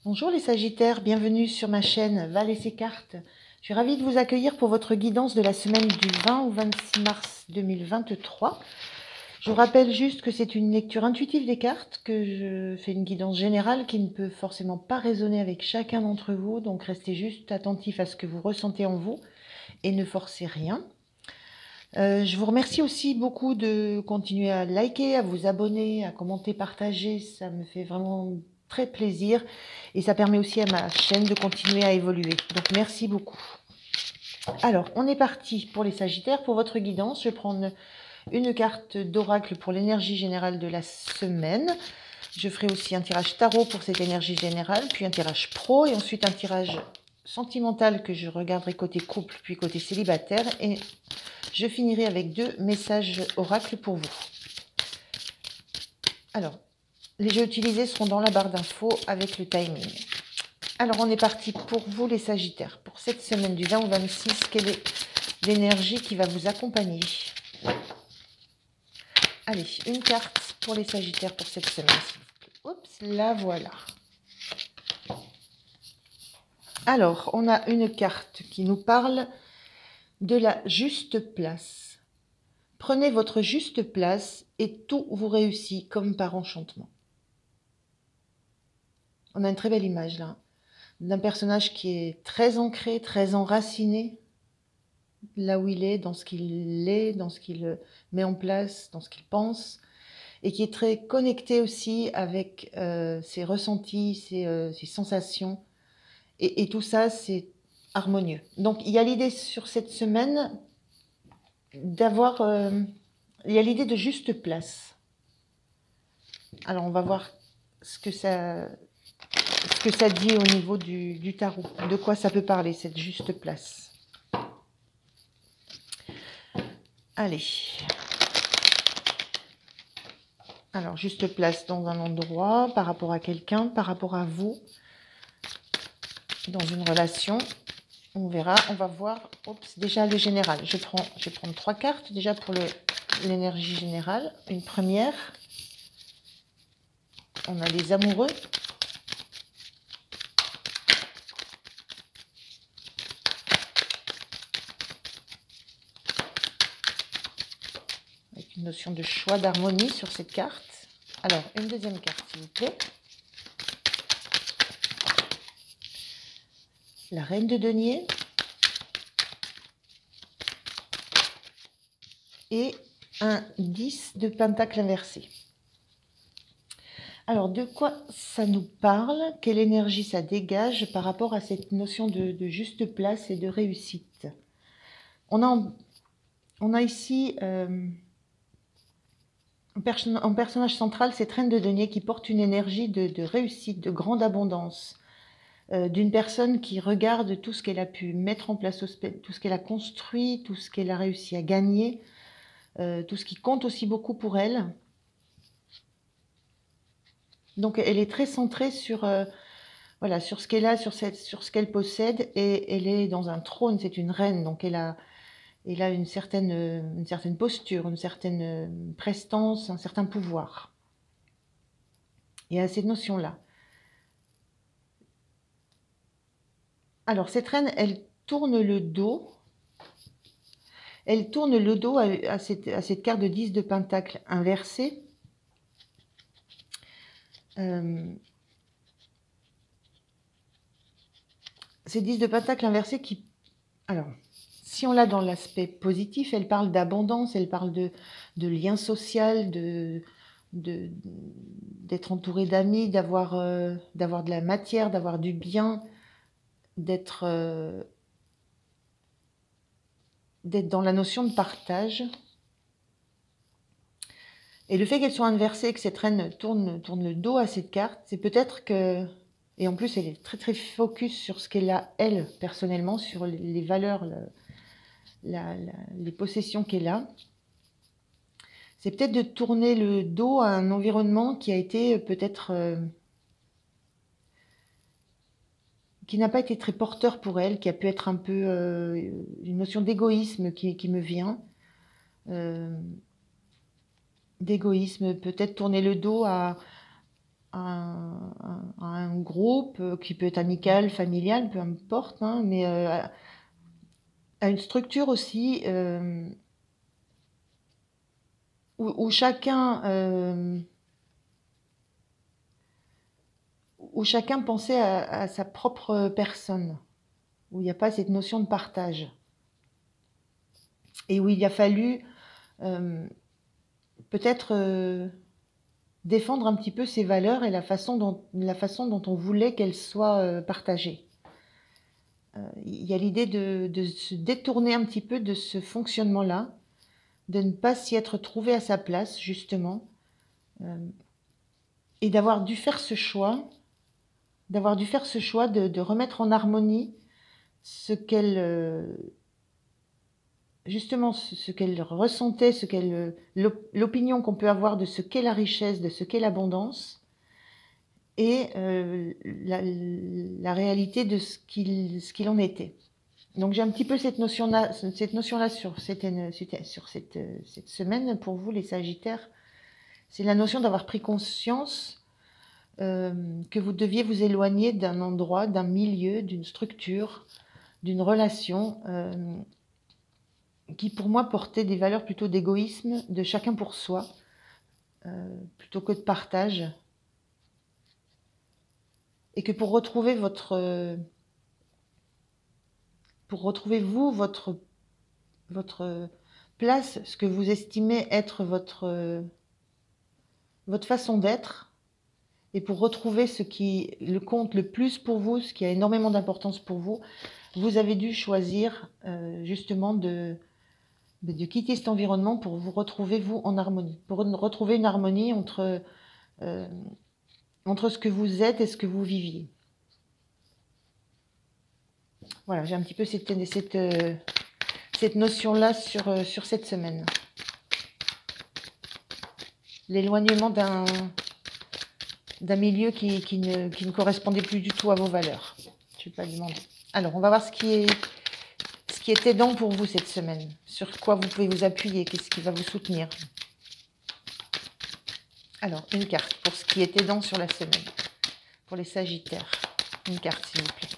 Bonjour les Sagittaires, bienvenue sur ma chaîne Val et ses cartes. Je suis ravie de vous accueillir pour votre guidance de la semaine du 20 au 26 mars 2023. Je vous rappelle juste que c'est une lecture intuitive des cartes, que je fais une guidance générale qui ne peut forcément pas résonner avec chacun d'entre vous, donc restez juste attentifs à ce que vous ressentez en vous et ne forcez rien. Je vous remercie aussi beaucoup de continuer à liker, à vous abonner, à commenter, partager, ça me fait vraiment très plaisir et ça permet aussi à ma chaîne de continuer à évoluer. Donc merci beaucoup. Alors, on est parti pour les Sagittaires. Pour votre guidance, je vais prendre une carte d'oracle pour l'énergie générale de la semaine. Je ferai aussi un tirage tarot pour cette énergie générale, puis un tirage pro et ensuite un tirage sentimental que je regarderai côté couple puis côté célibataire. Et je finirai avec 2 messages oracles pour vous. Alors, les jeux utilisés seront dans la barre d'infos avec le timing. Alors, on est parti pour vous les Sagittaires. Pour cette semaine du 20 au 26, quelle est l'énergie qui va vous accompagner? Allez, une carte pour les Sagittaires pour cette semaine. Oups, la voilà. Alors, on a une carte qui nous parle de la juste place. Prenez votre juste place et tout vous réussit comme par enchantement. On a une très belle image là, d'un personnage qui est très ancré, très enraciné, là où il est, dans ce qu'il met en place, dans ce qu'il pense, et qui est très connecté aussi avec ses ressentis, ses sensations, et tout ça, c'est harmonieux. Donc, il y a l'idée sur cette semaine d'avoir... il y a l'idée de juste place. Alors, on va voir ce que ça dit au niveau du tarot. De quoi ça peut parler, cette juste place. Allez. Alors, juste place dans un endroit, par rapport à quelqu'un, par rapport à vous, dans une relation. On verra, on va voir. Oups, déjà le général. Je vais prendre 3 cartes déjà pour l'énergie générale. Une première. On a les amoureux. Avec une notion de choix, d'harmonie sur cette carte. Alors, une deuxième carte, s'il vous plaît. La reine de denier. Et un 10 de pentacle inversé. Alors, de quoi ça nous parle? Quelle énergie ça dégage par rapport à cette notion de juste place et de réussite? On a ici en personnage central cette reine de denier qui porte une énergie de réussite, de grande abondance, d'une personne qui regarde tout ce qu'elle a pu mettre en place, tout ce qu'elle a construit, tout ce qu'elle a réussi à gagner, tout ce qui compte aussi beaucoup pour elle. Donc, elle est très centrée sur, voilà, sur ce qu'elle a, sur ce qu'elle possède, et elle est dans un trône, c'est une reine, donc elle a une certaine posture, une certaine prestance, un certain pouvoir. Il y a cette notion-là. Alors, cette reine, elle tourne le dos. Elle tourne le dos à cette carte de 10 de pentacle inversée. Ces 10 de pentacle inversé qui... Alors, si on l'a dans l'aspect positif, elle parle d'abondance, elle parle de lien social, d'être entouré d'amis, d'avoir de la matière, d'avoir du bien, d'être dans la notion de partage. Et le fait qu'elle soit inversée, que cette reine tourne le dos à cette carte, c'est peut-être que... Et en plus, elle est très très focus sur ce qu'elle a, elle, personnellement, sur les valeurs, les possessions qu'elle a. C'est peut-être de tourner le dos à un environnement qui a été peut-être... qui n'a pas été très porteur pour elle, qui a pu être un peu une notion d'égoïsme qui me vient. D'égoïsme, peut-être tourner le dos à à un groupe qui peut être amical, familial, peu importe, hein, mais à une structure aussi où chacun pensait à sa propre personne, où il n'y a pas cette notion de partage, et où il a fallu peut-être défendre un petit peu ces valeurs et la façon dont on voulait qu'elles soient partagées. Il y a l'idée de se détourner un petit peu de ce fonctionnement-là, de ne pas s'y être trouvé à sa place, justement, et d'avoir dû faire ce choix, de remettre en harmonie ce qu'elle, justement, ce qu'elle ressentait, l'opinion qu'on peut avoir de ce qu'est la richesse, de ce qu'est l'abondance, et la réalité de ce qu'il en était. Donc j'ai un petit peu cette notion-là sur cette semaine pour vous, les Sagittaires. C'est la notion d'avoir pris conscience que vous deviez vous éloigner d'un endroit, d'un milieu, d'une structure, d'une relation qui pour moi portait des valeurs plutôt d'égoïsme, de chacun pour soi, plutôt que de partage. Et que pour retrouver vous, votre place, ce que vous estimez être votre façon d'être, et pour retrouver ce qui le compte le plus pour vous, ce qui a énormément d'importance pour vous, vous avez dû choisir justement de quitter cet environnement pour vous retrouver vous en harmonie, pour retrouver une harmonie entre ce que vous êtes et ce que vous viviez. Voilà, j'ai un petit peu cette notion-là sur cette semaine. L'éloignement d'un milieu qui ne correspondait plus du tout à vos valeurs. Je ne vais pas demander. Alors, on va voir ce qui est aidant pour vous cette semaine. Sur quoi vous pouvez vous appuyer, qu'est-ce qui va vous soutenir. Alors, une carte pour ce qui est aidant sur la semaine. Pour les Sagittaires. Une carte, s'il vous plaît.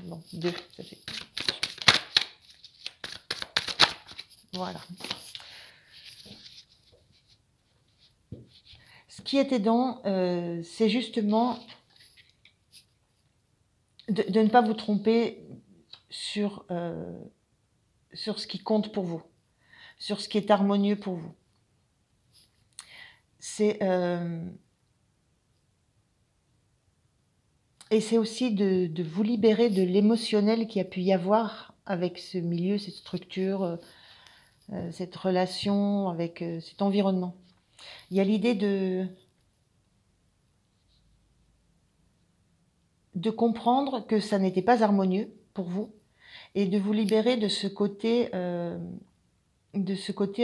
Bon, 2, ça fait. Voilà. Ce qui est aidant, c'est justement de ne pas vous tromper sur ce qui compte pour vous, sur ce qui est harmonieux pour vous. Et c'est aussi de vous libérer de l'émotionnel qu'il y a pu y avoir avec ce milieu, cette structure, cette relation, avec cet environnement. Il y a l'idée de comprendre que ça n'était pas harmonieux pour vous et de vous libérer de ce côté un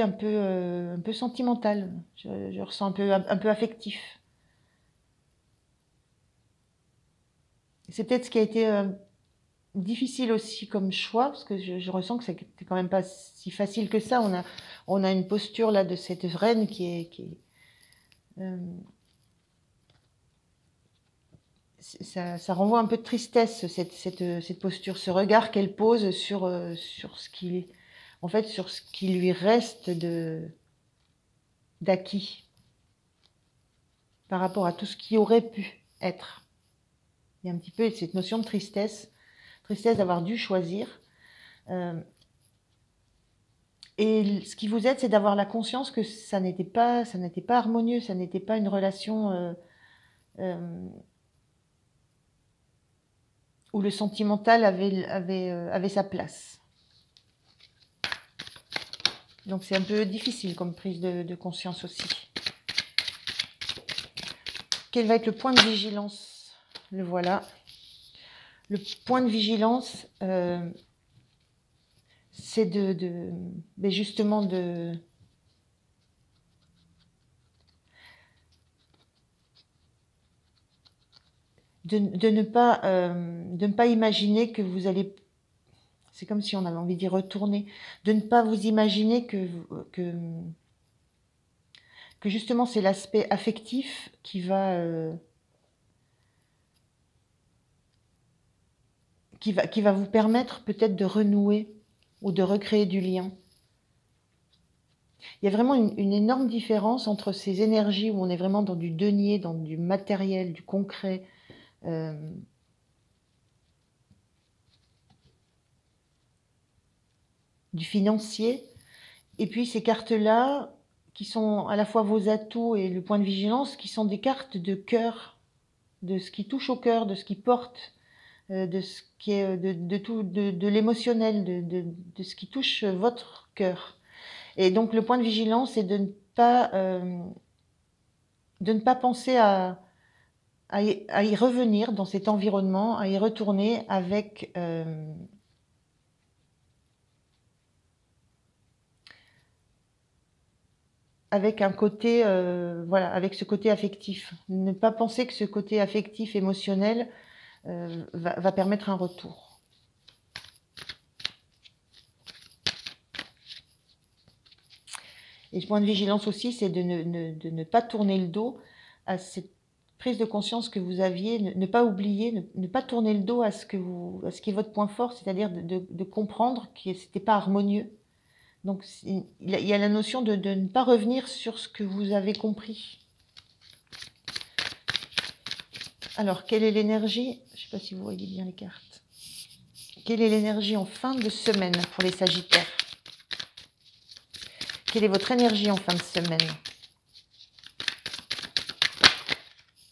peu sentimental. Je ressens un peu affectif. C'est peut-être ce qui a été difficile aussi comme choix, parce que je ressens que c'était quand même pas si facile que ça. On a une posture là de cette reine qui est ça renvoie un peu de tristesse, cette posture, ce regard qu'elle pose sur ce qui lui reste d'acquis par rapport à tout ce qui aurait pu être. Il y a un petit peu cette notion de tristesse d'avoir dû choisir. Et ce qui vous aide, c'est d'avoir la conscience que ça n'était pas harmonieux, ça n'était pas une relation où le sentimental avait sa place. Donc c'est un peu difficile comme prise de conscience aussi. Quel va être le point de vigilance? Le voilà. Le point de vigilance, c'est justement de ne pas imaginer que vous allez... C'est comme si on avait envie d'y retourner. De ne pas vous imaginer que que justement c'est l'aspect affectif qui va vous permettre peut-être de renouer ou de recréer du lien. Il y a vraiment une énorme différence entre ces énergies où on est vraiment dans du denier, dans du matériel, du concret, du financier, et puis ces cartes-là, qui sont à la fois vos atouts et le point de vigilance, qui sont des cartes de cœur, de ce qui touche au cœur, de ce qui porte, de ce qui est de l'émotionnel, de ce qui touche votre cœur. Et donc le point de vigilance, c'est de ne pas penser à y revenir dans cet environnement, à y retourner avec un côté, voilà, avec ce côté affectif. Ne pas penser que ce côté affectif, émotionnel, va permettre un retour. Et ce point de vigilance aussi, c'est de ne pas tourner le dos à cette prise de conscience que vous aviez, ne pas oublier, ne pas tourner le dos à ce qui est votre point fort, c'est-à-dire de comprendre que ce n'était pas harmonieux. Donc il y a la notion de ne pas revenir sur ce que vous avez compris. Alors, quelle est l'énergie? Je ne sais pas si vous voyez bien les cartes. Quelle est l'énergie en fin de semaine pour les Sagittaires? Quelle est votre énergie en fin de semaine?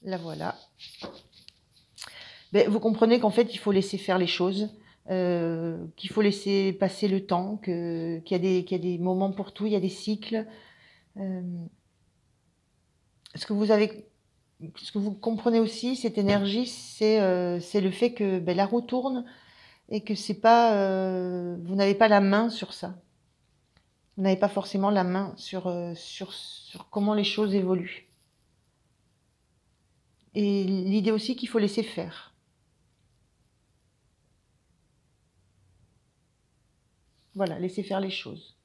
La voilà. Ben, vous comprenez qu'en fait, il faut laisser faire les choses, qu'il faut laisser passer le temps, qu'il y a des moments pour tout, il y a des cycles. Ce que vous comprenez aussi, cette énergie, c'est le fait que la roue tourne et que c'est pas, vous n'avez pas la main sur ça. Vous n'avez pas forcément la main sur comment les choses évoluent. Et l'idée aussi qu'il faut laisser faire. Voilà, laisser faire les choses.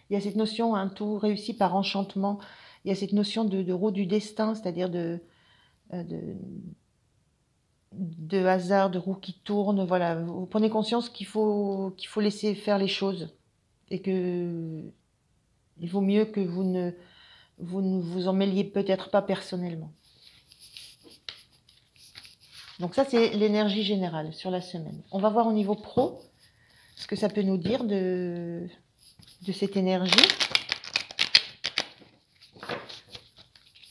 Il y a cette notion, un tout réussi par enchantement. Il y a cette notion de roue du destin, c'est-à-dire de hasard, de roue qui tourne. Voilà, vous prenez conscience qu'il faut laisser faire les choses et que il vaut mieux que vous ne vous en mêliez peut-être pas personnellement. Donc ça, c'est l'énergie générale sur la semaine. On va voir au niveau pro ce que ça peut nous dire de cette énergie.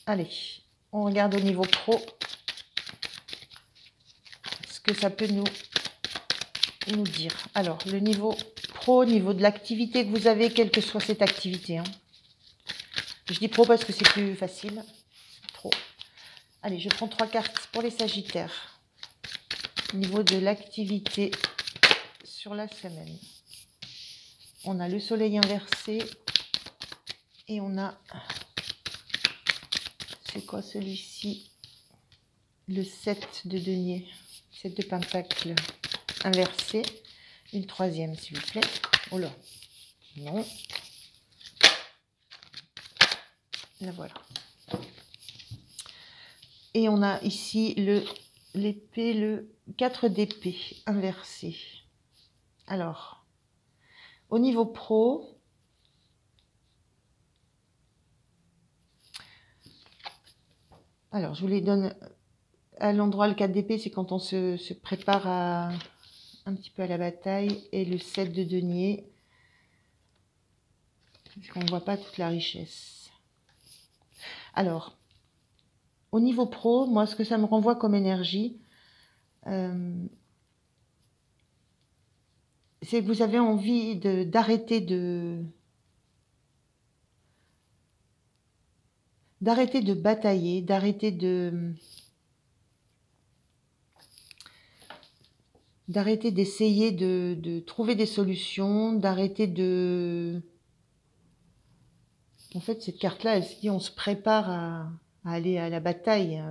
Allez, on regarde au niveau pro ce que ça peut nous dire. Alors, le niveau pro, au niveau de l'activité que vous avez, quelle que soit cette activité. Hein. Je dis pro parce que c'est plus facile. Pro. Allez, je prends 3 cartes pour les Sagittaires. Au niveau de l'activité sur la semaine. On a le soleil inversé et on a... C'est quoi celui-ci? Le 7 de denier. 7 de pentacle inversé. Une 3e, s'il vous plaît. Oh là. Non. La voilà. Et on a ici l'épée, le 4 d'épée inversé. Alors, au niveau pro, alors je vous les donne à l'endroit. Le 4 d'épée, c'est quand on se prépare un petit peu à la bataille. Et le 7 de denier, parce qu'on ne voit pas toute la richesse. Alors, au niveau pro, moi, ce que ça me renvoie comme énergie, c'est que vous avez envie d'arrêter de batailler, d'arrêter d'essayer de trouver des solutions, d'arrêter de... En fait, cette carte-là, elle se dit, on se prépare à aller à la bataille.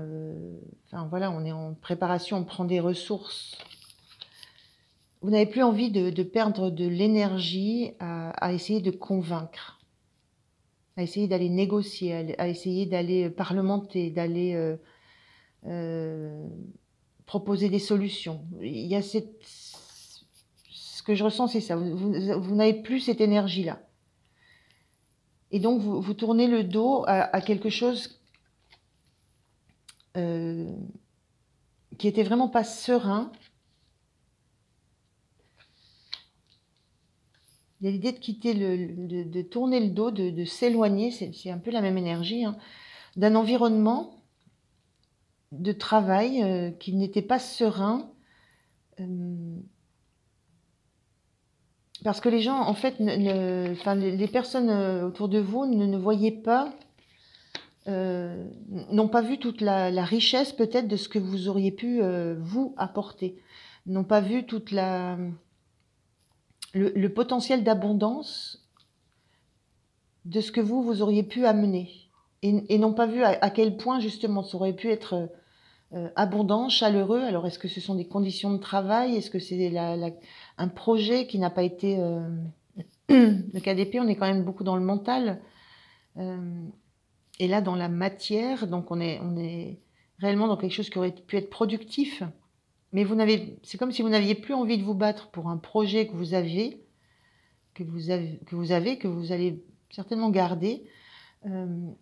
Enfin, voilà, on est en préparation, on prend des ressources. Vous n'avez plus envie de perdre de l'énergie à essayer de convaincre. à essayer d'aller négocier, à essayer d'aller parlementer, d'aller proposer des solutions. Il y a ce que je ressens, c'est ça. Vous n'avez plus cette énergie-là. Et donc, vous tournez le dos à quelque chose qui était vraiment pas serein. Il y a l'idée de quitter, de tourner le dos, de s'éloigner, c'est un peu la même énergie, hein, d'un environnement de travail qui n'était pas serein. Parce que les gens, en fait, enfin, les personnes autour de vous ne voyaient pas, n'ont pas vu toute la richesse peut-être de ce que vous auriez pu vous apporter, n'ont pas vu toute le potentiel d'abondance de ce que vous auriez pu amener, et n'ont pas vu à quel point justement ça aurait pu être abondant, chaleureux. Alors est-ce que ce sont des conditions de travail? Est-ce que c'est un projet qui n'a pas été... Le KDP, on est quand même beaucoup dans le mental. Et là, dans la matière, donc on est réellement dans quelque chose qui aurait pu être productif. Mais c'est comme si vous n'aviez plus envie de vous battre pour un projet que vous avez, que vous allez certainement garder, où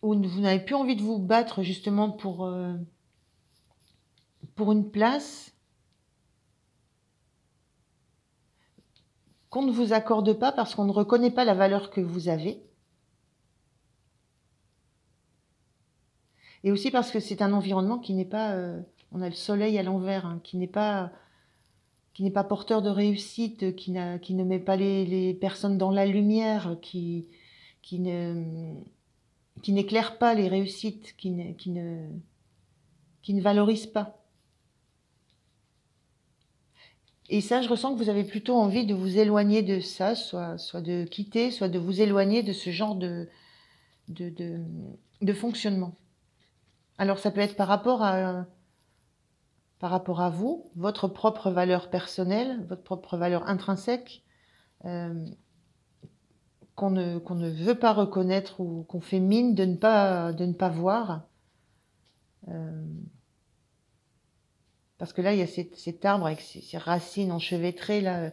vous n'avez plus envie de vous battre justement pour une place qu'on ne vous accorde pas parce qu'on ne reconnaît pas la valeur que vous avez. Et aussi parce que c'est un environnement qui n'est pas... on a le soleil à l'envers, hein, qui n'est pas porteur de réussite, qui ne met pas les personnes dans la lumière, qui n'éclaire pas les réussites, qui ne valorise pas. Et ça, je ressens que vous avez plutôt envie de vous éloigner de ça, soit de quitter, soit de vous éloigner de ce genre de fonctionnement. Alors ça peut être par rapport à vous, votre propre valeur personnelle, votre propre valeur intrinsèque, qu'on ne veut pas reconnaître ou qu'on fait mine de ne pas voir. Parce que là, il y a cet arbre avec ses racines enchevêtrées, là,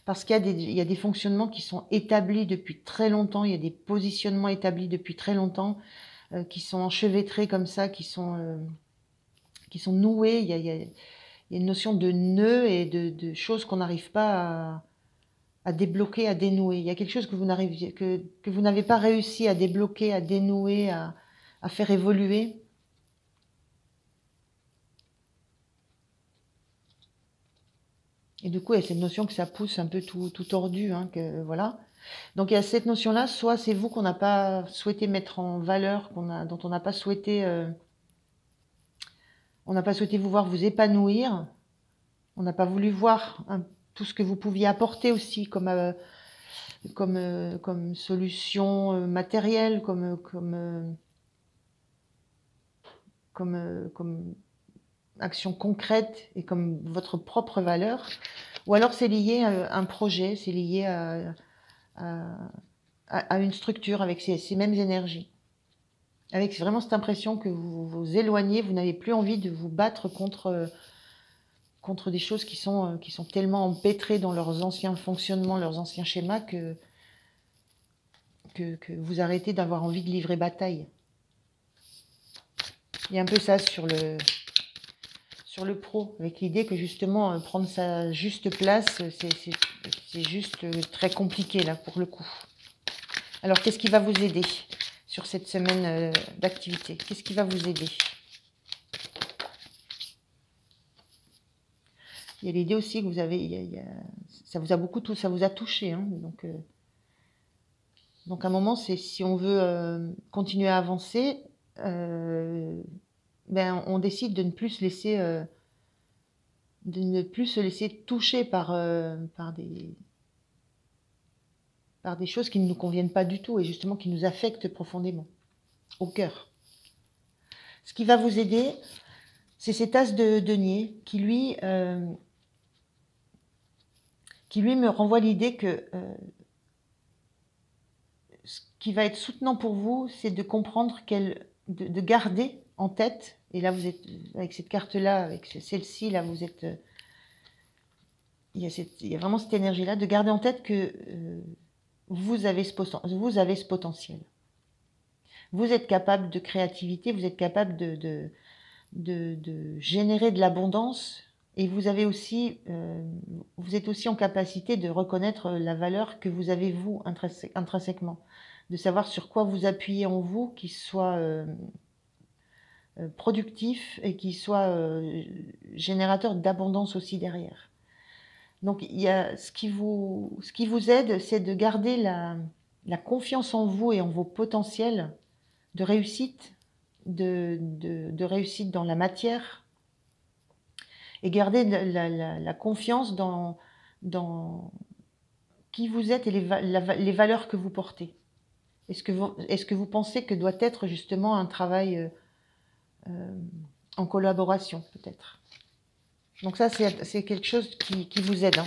parce qu'il y a des fonctionnements qui sont établis depuis très longtemps, il y a des positionnements établis depuis très longtemps, qui sont enchevêtrés comme ça, qui sont noués. Il y a une notion de nœud et de choses qu'on n'arrive pas à débloquer, à dénouer. Il y a quelque chose que vous n'avez pas réussi à débloquer, à dénouer, à faire évoluer. Et du coup, il y a cette notion que ça pousse un peu tout tordu, hein, voilà. Donc il y a cette notion-là, soit c'est vous qu'on n'a pas souhaité mettre en valeur, dont on n'a pas souhaité, vous voir vous épanouir. On n'a pas voulu voir tout ce que vous pouviez apporter aussi comme solution matérielle, comme action concrète et comme votre propre valeur. Ou alors c'est lié à un projet, c'est lié à une structure avec ces mêmes énergies. Avec vraiment cette impression que vous vous éloignez, vous n'avez plus envie de vous battre contre des choses qui sont tellement empêtrées dans leurs anciens fonctionnements, leurs anciens schémas, que vous arrêtez d'avoir envie de livrer bataille. Il y a un peu ça sur le pro, avec l'idée que justement prendre sa juste place, c'est juste très compliqué là pour le coup. Alors qu'est-ce qui va vous aider sur cette semaine d'activité? Qu'est-ce qui va vous aider? Il y a l'idée aussi que vous avez, ça vous a touché, hein, donc à un moment, c'est si on veut continuer à avancer, on décide de ne plus se laisser toucher par des choses qui ne nous conviennent pas du tout et justement qui nous affectent profondément au cœur. Ce qui va vous aider, c'est cet as de denier qui lui me renvoie l'idée que ce qui va être soutenant pour vous, c'est de comprendre de garder en tête, et là vous êtes avec cette carte-là, avec celle-ci, là vous êtes, il y a vraiment cette énergie-là, de garder en tête que vous avez ce potentiel. Vous êtes capable de créativité, vous êtes capable de générer de l'abondance, et vous êtes aussi en capacité de reconnaître la valeur que vous avez vous intrinsèquement, de savoir sur quoi vous appuyez en vous, qui soit productif et qui soit générateur d'abondance aussi derrière. Donc il y a ce qui vous aide, c'est de garder la confiance en vous et en vos potentiels de réussite, de réussite dans la matière, et garder la confiance dans qui vous êtes et les valeurs que vous portez. Est-ce que vous pensez que doit être justement un travail en collaboration, peut-être? Donc ça, c'est quelque chose qui vous aide, hein.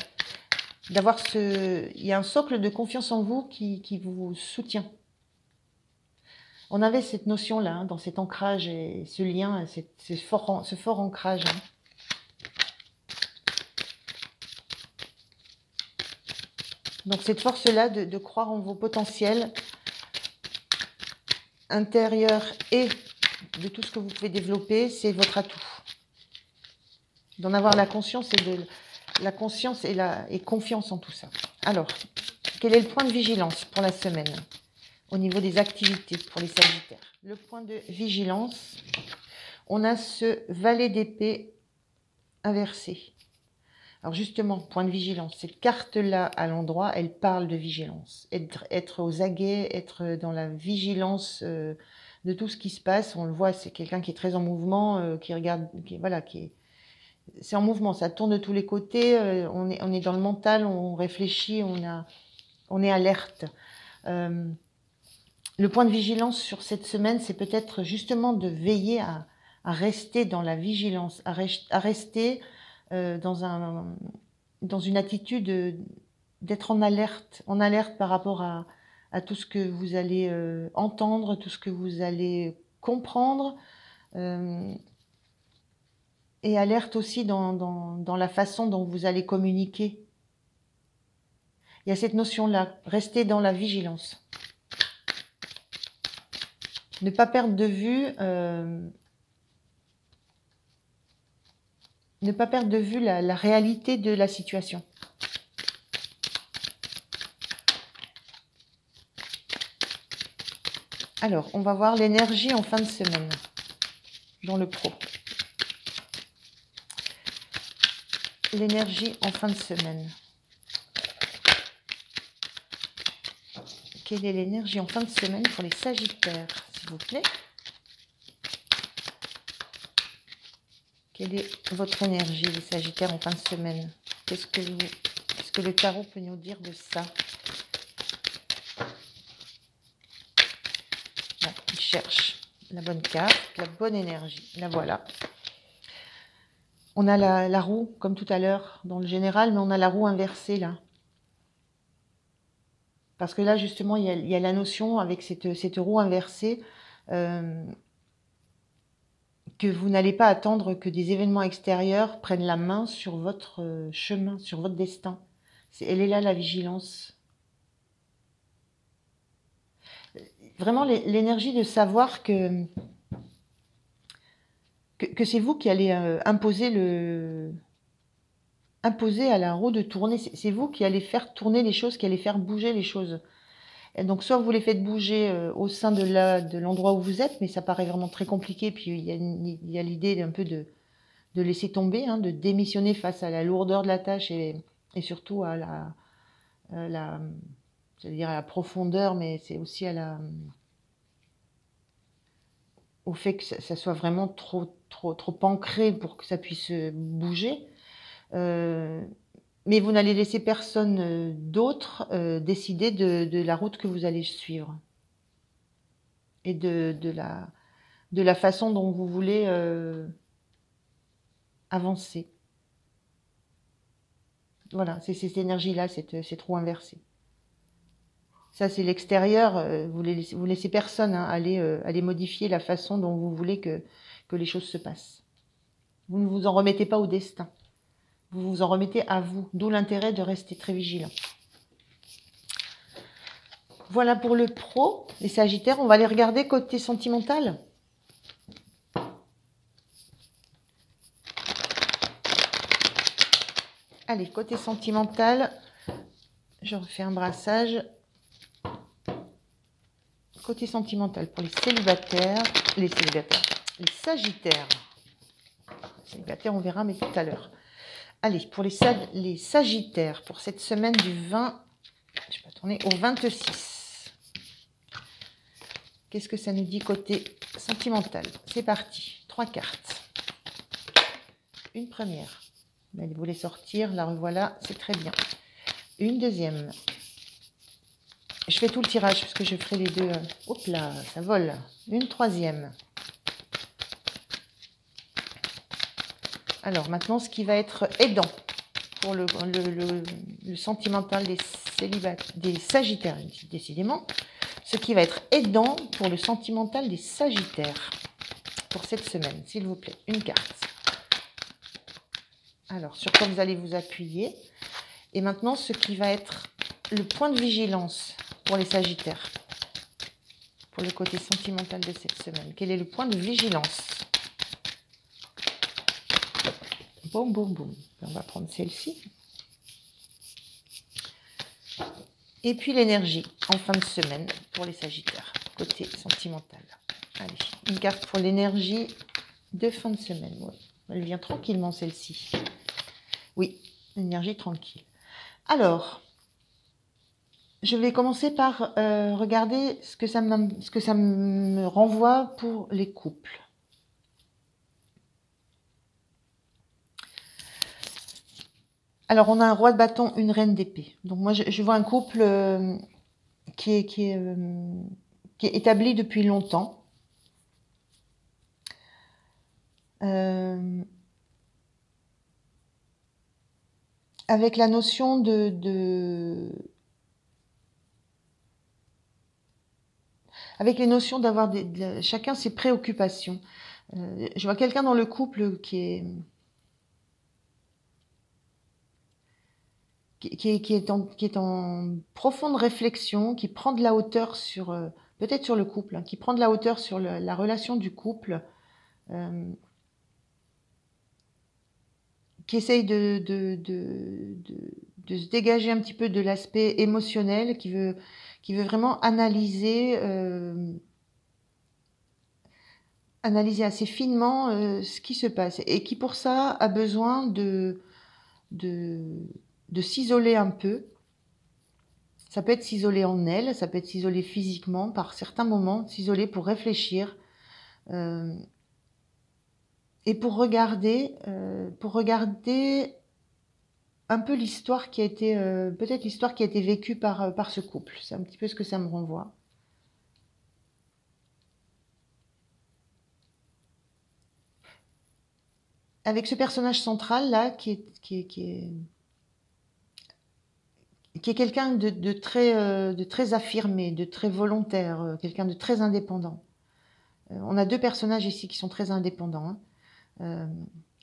Il y a un socle de confiance en vous qui vous soutient. On avait cette notion-là, hein, dans cet ancrage et ce lien, ce fort ancrage, hein. Donc cette force-là de croire en vos potentiels intérieurs et de tout ce que vous pouvez développer, c'est votre atout. D'en avoir la conscience et confiance en tout ça. Alors, quel est le point de vigilance pour la semaine au niveau des activités pour les Sagittaires? Le point de vigilance, on a ce valet d'épée inversé. Alors justement, point de vigilance, cette carte-là à l'endroit, elle parle de vigilance. Être aux aguets, être dans la vigilance de tout ce qui se passe. On le voit, c'est quelqu'un qui est très en mouvement, qui regarde, c'est en mouvement, ça tourne de tous les côtés, on est dans le mental, on réfléchit, on est alerte. Le point de vigilance sur cette semaine, c'est peut-être justement de veiller à rester dans la vigilance, à rester dans une attitude d'être en alerte par rapport à tout ce que vous allez entendre, tout ce que vous allez comprendre, et alerte aussi dans la façon dont vous allez communiquer. Il y a cette notion-là, rester dans la vigilance. Ne pas perdre de vue la réalité de la situation. Alors, on va voir l'énergie en fin de semaine, dans le pro. L'énergie en fin de semaine. Quelle est l'énergie en fin de semaine pour les Sagittaires, s'il vous plaît? Quelle est votre énergie, les Sagittaires, en fin de semaine? Qu'est-ce que le tarot peut nous dire de ça? Bon, il cherche la bonne carte, la bonne énergie. La voilà. On a la roue, comme tout à l'heure, dans le général, mais on a la roue inversée, là. Parce que là, justement, il y a la notion, avec cette roue inversée, que vous n'allez pas attendre que des événements extérieurs prennent la main sur votre chemin, sur votre destin. Elle est là, la vigilance. Vraiment, l'énergie de savoir que c'est vous qui allez imposer à la roue de tourner. C'est vous qui allez faire tourner les choses, qui allez faire bouger les choses. Et donc, soit vous les faites bouger au sein de l'endroit où vous êtes, mais ça paraît vraiment très compliqué. Puis, il y a l'idée un peu de laisser tomber, hein, de démissionner face à la lourdeur de la tâche et surtout à j'allais dire à la profondeur, mais c'est aussi au fait que ça soit vraiment trop ancré pour que ça puisse bouger. Mais vous n'allez laisser personne d'autre décider de la route que vous allez suivre et de la façon dont vous voulez avancer. Voilà, c'est cette énergie-là, cette roue inversée. Ça, c'est l'extérieur. Vous laissez personne hein, aller modifier la façon dont vous voulez que les choses se passent. Vous ne vous en remettez pas au destin. Vous vous en remettez à vous. D'où l'intérêt de rester très vigilant. Voilà pour le pro, les Sagittaires. On va les regarder côté sentimental. Allez, côté sentimental, je refais un brassage. Côté sentimental pour les célibataires, les Sagittaires. Les célibataires, on verra, mais tout à l'heure. Allez, pour les Sagittaires, pour cette semaine du 20, je vais pas tourner, au 26. Qu'est-ce que ça nous dit côté sentimental? C'est parti. 3 cartes. Une première. Elle voulait sortir, la revoilà, c'est très bien. Une deuxième. Je fais tout le tirage parce que je ferai les deux. Hop là, ça vole. Une troisième. Alors maintenant, ce qui va être aidant pour le sentimental des Sagittaires, décidément. Ce qui va être aidant pour le sentimental des Sagittaires pour cette semaine, s'il vous plaît. Une carte. Alors, sur quoi vous allez vous appuyer. Et maintenant, ce qui va être le point de vigilance pour les Sagittaires. Pour le côté sentimental de cette semaine. Quel est le point de vigilance? Boum, boum, boum. On va prendre celle-ci. Et puis l'énergie en fin de semaine pour les Sagittaires. Côté sentimental. Allez, une carte pour l'énergie de fin de semaine. Ouais. Elle vient tranquillement celle-ci. Oui, l'énergie tranquille. Alors, je vais commencer par regarder ce que ça me renvoie pour les couples. Alors, on a un roi de bâton, une reine d'épée. Donc, moi, je vois un couple qui est établi depuis longtemps. Avec la notion avec les notions d'avoir chacun ses préoccupations. Je vois quelqu'un dans le couple qui est en profonde réflexion, qui prend de la hauteur sur, peut-être sur le couple, hein, qui prend de la hauteur sur la relation du couple, qui essaye de se dégager un petit peu de l'aspect émotionnel, qui veut vraiment analyser assez finement ce qui se passe, et qui pour ça a besoin de s'isoler un peu. Ça peut être s'isoler en elle, ça peut être s'isoler physiquement, par certains moments, s'isoler pour réfléchir, et pour regarder un peu l'histoire qui a été, peut-être l'histoire qui a été vécue par ce couple. C'est un petit peu ce que ça me renvoie. Avec ce personnage central là, qui est quelqu'un de très affirmé, de très volontaire, quelqu'un de très indépendant. On a deux personnages ici qui sont très indépendants, hein,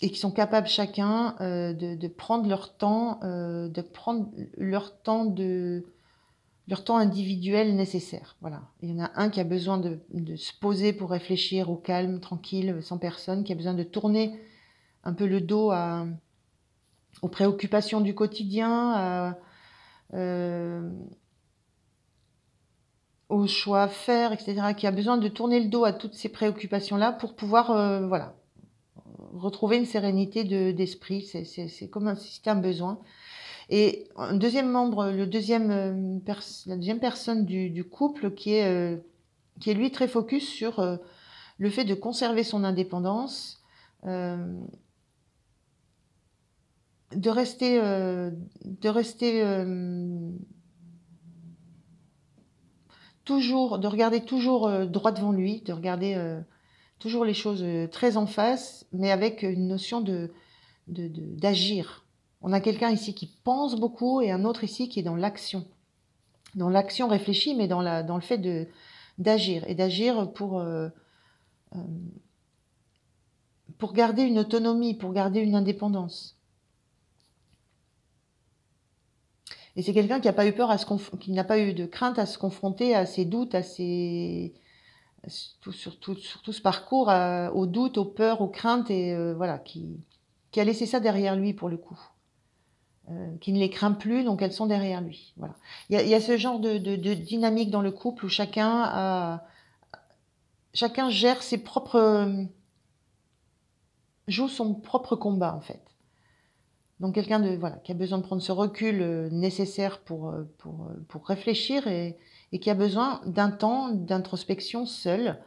et qui sont capables chacun de prendre leur temps, leur temps individuel nécessaire. Voilà. Il y en a un qui a besoin de se poser pour réfléchir au calme, tranquille, sans personne, qui a besoin de tourner un peu le dos aux préoccupations du quotidien, aux choix à faire, etc., qui a besoin de tourner le dos à toutes ces préoccupations-là pour pouvoir voilà, retrouver une sérénité d'esprit. C'est comme si c'était un besoin. Et un deuxième membre, la deuxième personne du couple qui est lui très focus sur le fait de conserver son indépendance, de rester toujours, de regarder toujours droit devant lui, de regarder toujours les choses très en face, mais avec une notion d'agir. On a quelqu'un ici qui pense beaucoup et un autre ici qui est dans l'action. dans l'action réfléchie, mais dans le fait d'agir, et d'agir pour garder une autonomie, pour garder une indépendance. Et c'est quelqu'un qui n'a pas eu peur qui n'a pas eu de crainte à se confronter à ses doutes, sur tout ce parcours, aux doutes, aux peurs, aux craintes, et voilà, qui a laissé ça derrière lui pour le coup. Qui ne les craint plus, donc elles sont derrière lui. Voilà. Il y a ce genre de dynamique dans le couple où chacun gère ses propres, joue son propre combat en fait. Donc quelqu'un qui a besoin de prendre ce recul nécessaire pour réfléchir, et qui a besoin d'un temps d'introspection seul,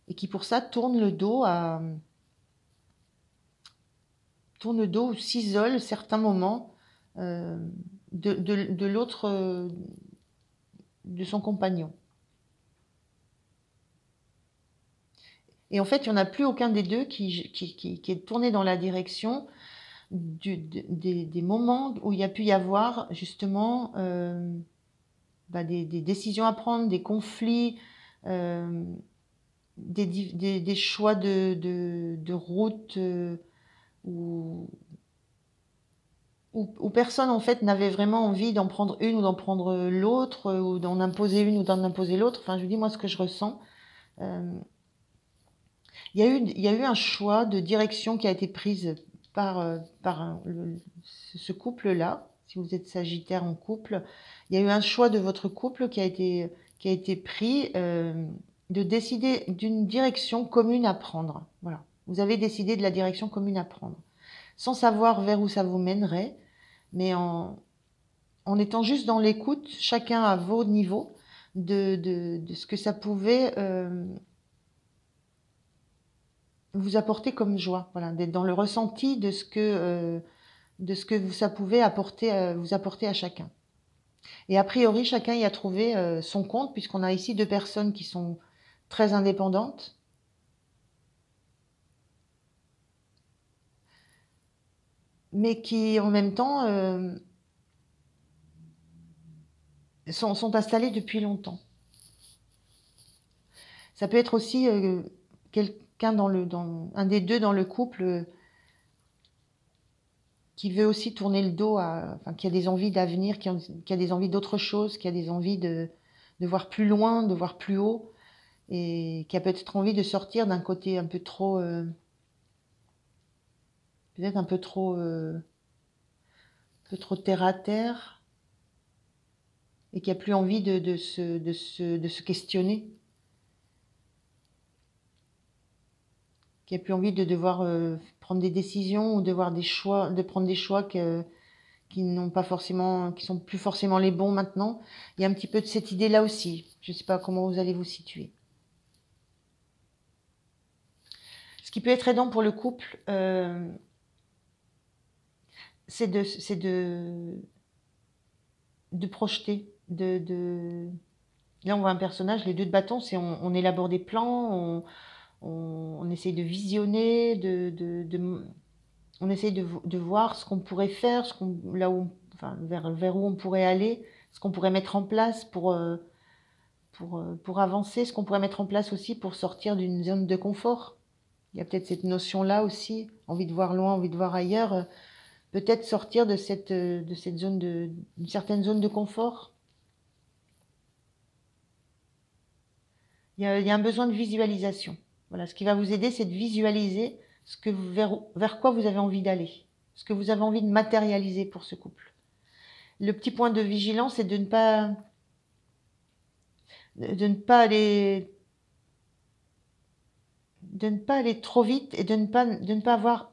et qui pour ça tourne le dos ou s'isole certains moments de l'autre, de son compagnon. Et en fait, il n'y en a plus aucun des deux qui est tourné dans la direction des moments où il y a pu y avoir justement des décisions à prendre, des conflits, des choix de route où personne en fait n'avait vraiment envie d'en prendre une ou d'en prendre l'autre, ou d'en imposer une ou d'en imposer l'autre. Enfin, je vous dis moi ce que je ressens. Il y a eu un choix de direction qui a été prise par ce couple-là. Si vous êtes Sagittaire en couple, il y a eu un choix de votre couple qui a été pris, de décider d'une direction commune à prendre. Voilà. Vous avez décidé de la direction commune à prendre, sans savoir vers où ça vous mènerait, mais en étant juste dans l'écoute, chacun à vos niveaux, de ce que ça pouvait vous apporter comme joie, voilà, d'être dans le ressenti de ce que ça pouvait vous apporter à chacun. Et a priori, chacun y a trouvé son compte, puisqu'on a ici deux personnes qui sont très indépendantes, mais qui en même temps sont installées depuis longtemps. Ça peut être aussi quelqu'un un des deux dans le couple qui veut aussi tourner le dos qui a des envies d'avenir, qui a des envies d'autre chose, qui a des envies de voir plus loin, de voir plus haut, et qui a peut-être envie de sortir d'un côté un peu trop, peut-être un peu trop terre à terre, et qui a plus envie de se questionner, qui a plus envie de devoir prendre des décisions, ou de prendre des choix qui sont plus forcément les bons maintenant. Il y a un petit peu de cette idée-là aussi. Je ne sais pas comment vous allez vous situer. Ce qui peut être aidant pour le couple, c'est de projeter, Là, on voit un personnage, les deux de bâton, on élabore des plans, on essaye de visionner, on essaye de voir ce qu'on pourrait faire, vers où on pourrait aller, ce qu'on pourrait mettre en place pour avancer, ce qu'on pourrait mettre en place aussi pour sortir d'une zone de confort. Il y a peut-être cette notion-là aussi, envie de voir loin, envie de voir ailleurs, peut-être sortir de cette zone d'une certaine zone de confort. Il y a un besoin de visualisation. Voilà, ce qui va vous aider, c'est de visualiser vers quoi vous avez envie d'aller, ce que vous avez envie de matérialiser pour ce couple. Le petit point de vigilance, c'est de ne pas aller trop vite, et de ne pas avoir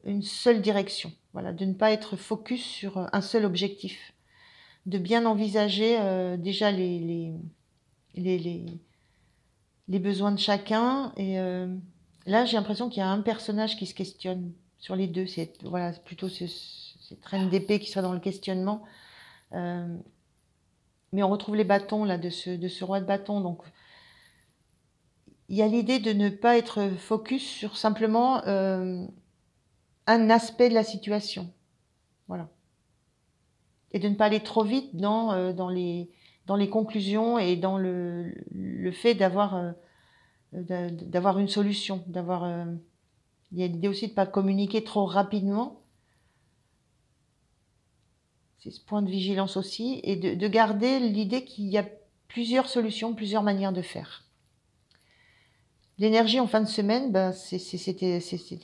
une seule direction. Voilà, de ne pas être focus sur un seul objectif. De bien envisager déjà les besoins de chacun. Et là, j'ai l'impression qu'il y a un personnage qui se questionne sur les deux. C'est plutôt cette reine d'épée qui serait dans le questionnement. Mais on retrouve les bâtons là de ce roi de bâton. Donc, il y a l'idée de ne pas être focus sur simplement un aspect de la situation. Voilà. et de ne pas aller trop vite dans les conclusions et dans le fait d'avoir une solution, il y a l'idée aussi de ne pas communiquer trop rapidement. C'est ce point de vigilance aussi, et de garder l'idée qu'il y a plusieurs solutions, plusieurs manières de faire. L'énergie en fin de semaine, ben, c'est cette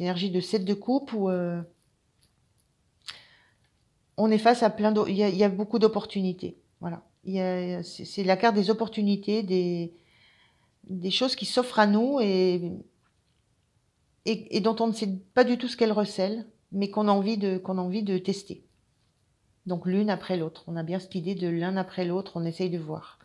énergie de 7 de coupe où on est face à il y a beaucoup d'opportunités. Voilà. C'est la carte des opportunités, des choses qui s'offrent à nous et dont on ne sait pas du tout ce qu'elles recèlent, mais qu'on a envie de tester. Donc l'une après l'autre. On a bien cette idée de l'un après l'autre, on essaye de voir.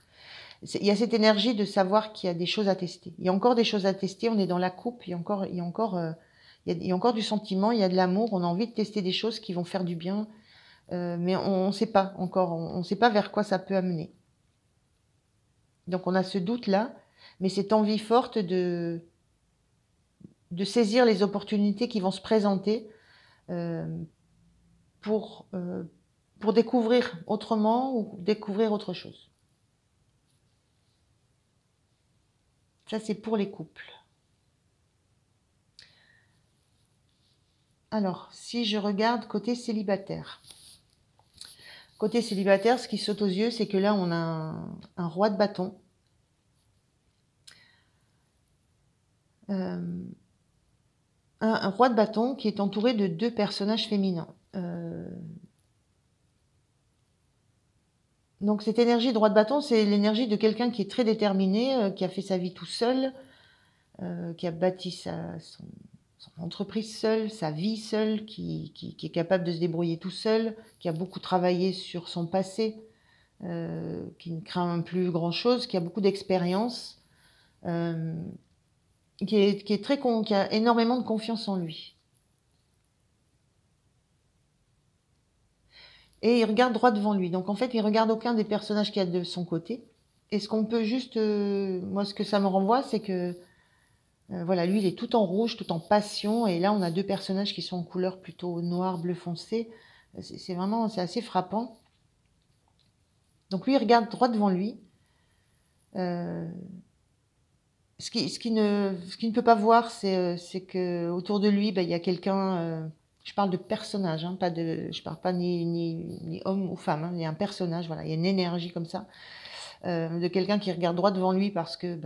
Il y a cette énergie de savoir qu'il y a des choses à tester. Il y a encore des choses à tester, on est dans la coupe, il y a encore du sentiment, il y a de l'amour, on a envie de tester des choses qui vont faire du bien, mais on ne sait pas encore, on ne sait pas vers quoi ça peut amener. Donc on a ce doute-là, mais cette envie forte de saisir les opportunités qui vont se présenter pour découvrir autrement ou découvrir autre chose. Ça, c'est pour les couples. Alors, si je regarde côté célibataire. Côté célibataire, ce qui saute aux yeux, c'est que là, on a un roi de bâton. Un roi de bâton qui est entouré de 2 personnages féminins. Donc cette énergie de roi de bâton, c'est l'énergie de quelqu'un qui est très déterminé, qui a fait sa vie tout seul, qui a bâti son entreprise seul, sa vie seule, qui est capable de se débrouiller tout seul, qui a beaucoup travaillé sur son passé, qui ne craint plus grand-chose, qui a beaucoup d'expérience, qui a énormément de confiance en lui. Et il regarde droit devant lui. Donc en fait, il regarde aucun des personnages qu'il y a de son côté. Et ce qu'on peut juste... moi, ce que ça me renvoie, c'est que... voilà, lui, il est tout en rouge, tout en passion. Et là, on a 2 personnages qui sont en couleur plutôt noir, bleu foncé. C'est assez frappant. Donc lui, il regarde droit devant lui. Ce qu'il ne peut pas voir, c'est que autour de lui, il y a quelqu'un... je parle de personnage, hein, je parle pas ni homme ou femme. Hein, il y a un personnage, voilà, il y a une énergie comme ça, de quelqu'un qui regarde droit devant lui parce que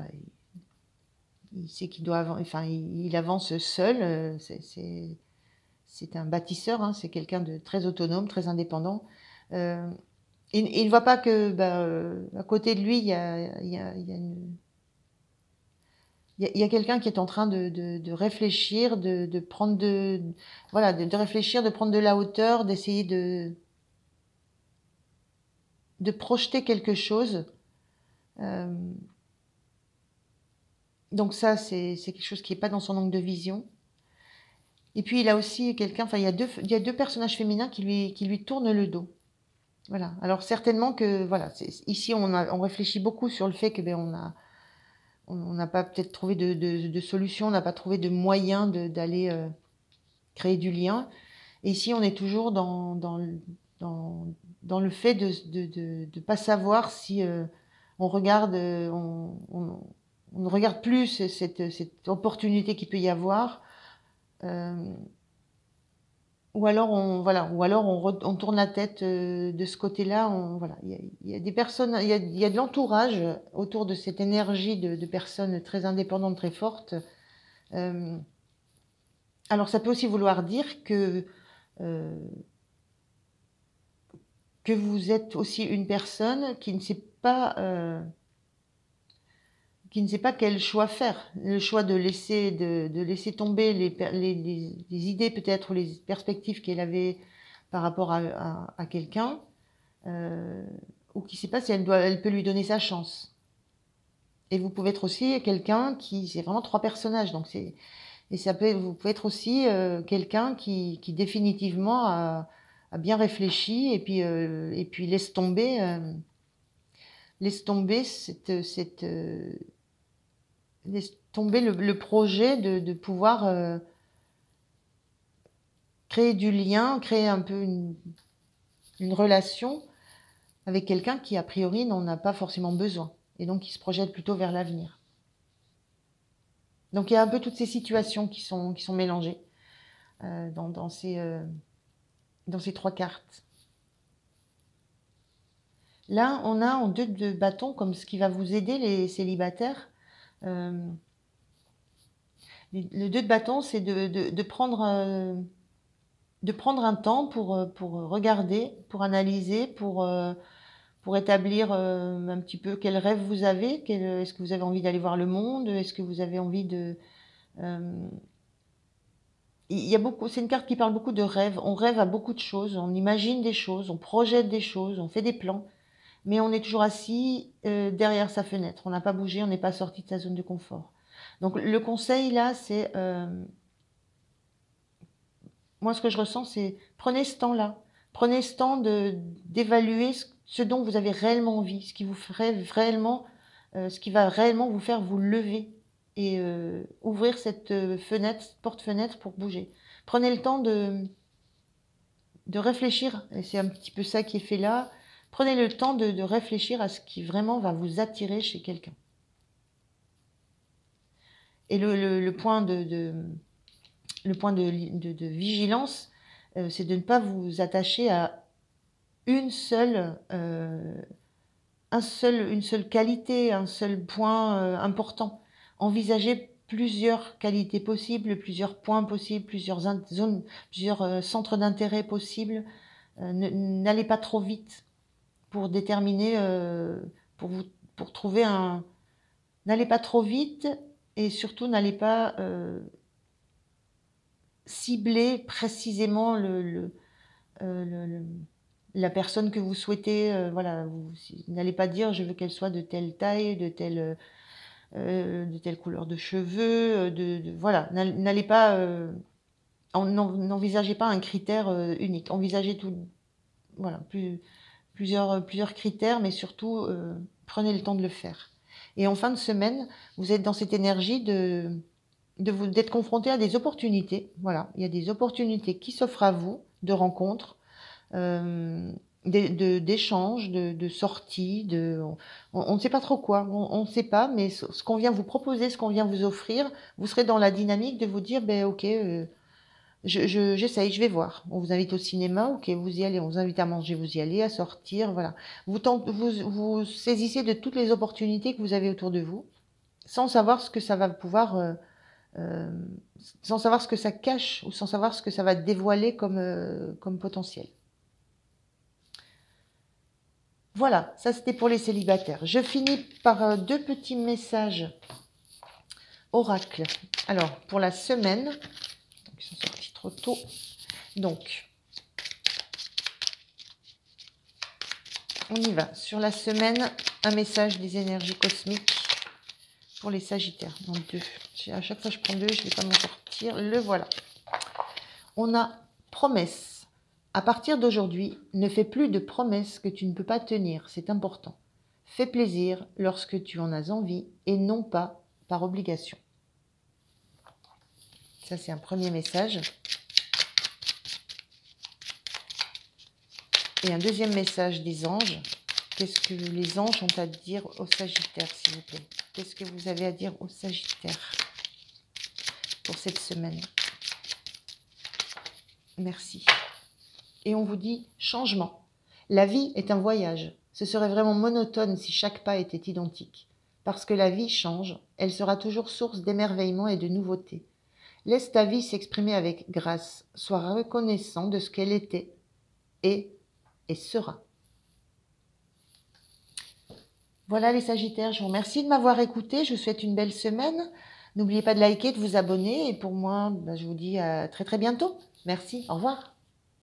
il sait qu'il doit, il avance seul. C'est un bâtisseur, hein, c'est quelqu'un de très autonome, très indépendant. Il ne voit pas que à côté de lui, il y a quelqu'un qui est en train de réfléchir, de prendre de réfléchir, de prendre de la hauteur, d'essayer de projeter quelque chose. Donc ça, c'est quelque chose qui n'est pas dans son angle de vision. Et puis il a aussi quelqu'un, il y a deux personnages féminins qui lui tournent le dos. Voilà. Alors certainement que voilà, ici on réfléchit beaucoup sur le fait que on n'a pas peut-être trouvé de solution, on n'a pas trouvé de moyen d'aller créer du lien. Et ici, on est toujours dans le fait de pas savoir si on ne regarde plus cette opportunité qu'il peut y avoir, ou alors on tourne la tête de ce côté-là. Il y a des personnes, il y a de l'entourage autour de cette énergie de personnes très indépendantes, très fortes. Alors ça peut aussi vouloir dire que vous êtes aussi une personne qui ne sait pas quel choix faire. Le choix de laisser tomber les idées peut-être, ou les perspectives qu'elle avait par rapport à quelqu'un, ou qui ne sait pas si elle peut lui donner sa chance. Et vous pouvez être aussi quelqu'un c'est vraiment 3 personnages, donc vous pouvez être aussi quelqu'un qui définitivement a bien réfléchi et puis laisse tomber le projet de pouvoir créer du lien, créer un peu une relation avec quelqu'un qui, a priori, n'en a pas forcément besoin, et donc qui se projette plutôt vers l'avenir. Donc il y a un peu toutes ces situations qui sont mélangées dans ces 3 cartes. Là, on a en 2 de bâton, comme ce qui va vous aider, les célibataires. Le 2 de bâton, c'est de prendre un temps pour regarder, pour analyser, pour établir un petit peu quel rêve vous avez. Est-ce que vous avez envie d'aller voir le monde? Est-ce que vous avez envie de... c'est une carte qui parle beaucoup de rêves. On rêve à beaucoup de choses, on imagine des choses, on projette des choses, on fait des plans. Mais on est toujours assis derrière sa fenêtre. On n'a pas bougé, on n'est pas sorti de sa zone de confort. Donc le conseil là, c'est... moi, ce que je ressens, c'est prenez ce temps-là. Prenez ce temps d'évaluer ce dont vous avez réellement envie, ce qui vous ferait réellement, ce qui va réellement vous faire vous lever et ouvrir cette fenêtre, porte-fenêtre pour bouger. Prenez le temps de réfléchir, et c'est un petit peu ça qui est fait là. Prenez le temps de réfléchir à ce qui vraiment va vous attirer chez quelqu'un. Et le point de vigilance, c'est de ne pas vous attacher à une seule qualité, un seul point important. Envisagez plusieurs qualités possibles, plusieurs points possibles, plusieurs zones, plusieurs centres d'intérêt possibles. N'allez pas trop vite pour déterminer, pour trouver un... N'allez pas trop vite et surtout n'allez pas cibler précisément la personne que vous souhaitez. Voilà, vous n'allez pas dire je veux qu'elle soit de telle taille, de telle couleur de cheveux, voilà. N'allez pas, n'envisagez pas un critère unique. Envisagez tout, voilà, plusieurs critères, mais surtout prenez le temps de le faire. Et en fin de semaine, vous êtes dans cette énergie d'être confronté à des opportunités. Voilà, il y a des opportunités qui s'offrent à vous, de rencontres, d'échanges, de sorties, on ne sait pas trop quoi, on ne sait pas, mais ce qu'on vient vous proposer, ce qu'on vient vous offrir, vous serez dans la dynamique de vous dire, ben ok, j'essaye, je vais voir. On vous invite au cinéma, ok, vous y allez. On vous invite à manger, vous y allez, à sortir, voilà. Vous saisissez de toutes les opportunités que vous avez autour de vous, sans savoir ce que ça va pouvoir, sans savoir ce que ça cache, ou sans savoir ce que ça va dévoiler comme potentiel. Voilà, ça c'était pour les célibataires. Je finis par 2 petits messages oracle. Alors, pour la semaine, donc ils sont sortis trop tôt. Donc, on y va. Sur la semaine, un message des énergies cosmiques pour les sagittaires. Donc 2. À chaque fois je prends 2, je ne vais pas m'en sortir. Le voilà. On a promesse. À partir d'aujourd'hui, ne fais plus de promesses que tu ne peux pas tenir. C'est important. Fais plaisir lorsque tu en as envie et non pas par obligation. Ça, c'est un premier message. Et un deuxième message des anges. Qu'est-ce que les anges ont à dire aux Sagittaires, s'il vous plaît? Qu'est-ce que vous avez à dire aux Sagittaires pour cette semaine? Merci. Et on vous dit changement. La vie est un voyage. Ce serait vraiment monotone si chaque pas était identique. Parce que la vie change, elle sera toujours source d'émerveillement et de nouveautés. Laisse ta vie s'exprimer avec grâce. Sois reconnaissant de ce qu'elle était, est et sera. Voilà les Sagittaires, je vous remercie de m'avoir écouté. Je vous souhaite une belle semaine. N'oubliez pas de liker, de vous abonner. Et pour moi, je vous dis à très très bientôt. Merci, au revoir.